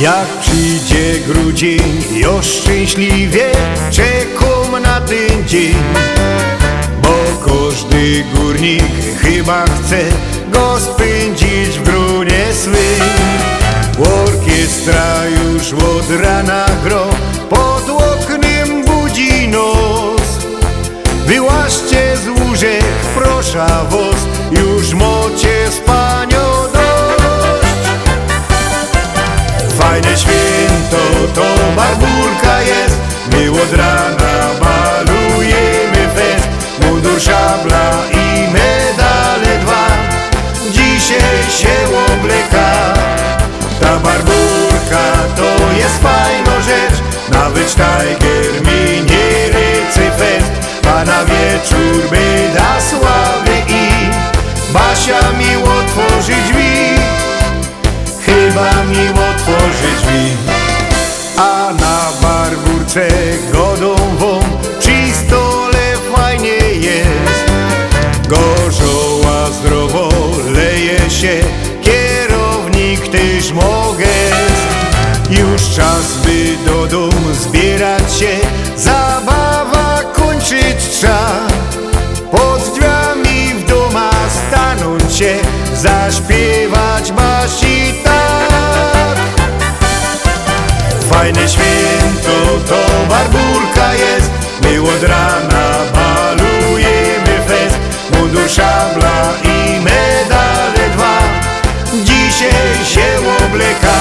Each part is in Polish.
Jak przyjdzie grudzień, już szczęśliwie czekam na ten dzień, bo każdy górnik chyba chce go spędzić w gronie swym. Orkiestra już od rana gro, pod oknem budzi nos. Wyłaźcie z łóżek, proszę was, już mocie spanio dość. Fajne święto to Barbórka jest, my od rana malujemy fest. Mundur, szabla i medale dwa, dzisiaj się obleka. Ta Barbórka to jest fajna rzecz, nawet Tiger mi nie rycy fest. A na wieczór by da sławy i Basia mi otworzy drzwi, chyba mi otworzy drzwi. A na Barbórce godą wą przy stole fajnie jest. Gorzoła zdrowo leje się, kierownik też mogę. Już czas by do domu zbierać się, zabawa kończyć trzeba. Pod drzwiami w doma stanąć się, zaśpiewać Basi tak. Fajne święto to Barbórka jest, my od rana malujemy fest. Mundur, szabla i medale dwa, dzisiaj się obleka.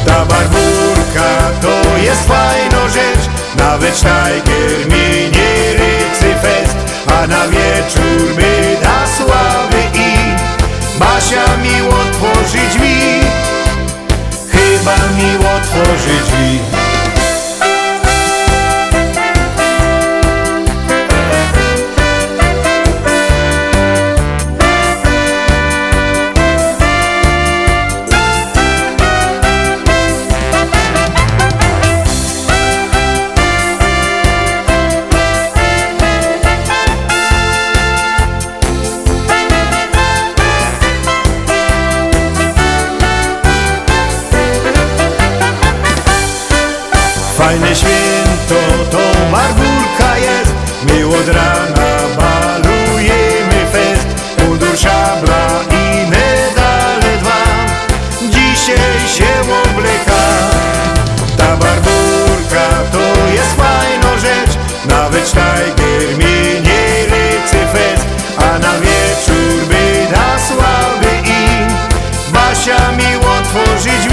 Ta Barbórka to jest fajna rzecz, nawet Tiger mi nie rycy fest. A na wieczór by da sławy i Basia mi otworzy drzwi, chyba mi otworzy drzwi. Fajne święto to Barbórka jest, my od rana balujemy fest. Mundur, szabla i medale dwa, dzisiaj się obleka. Ta Barbórka to jest fajna rzecz, nawet Tiger mi nie rycy fest. A na wieczór by da sławy i Basia mi otworzy drzwi,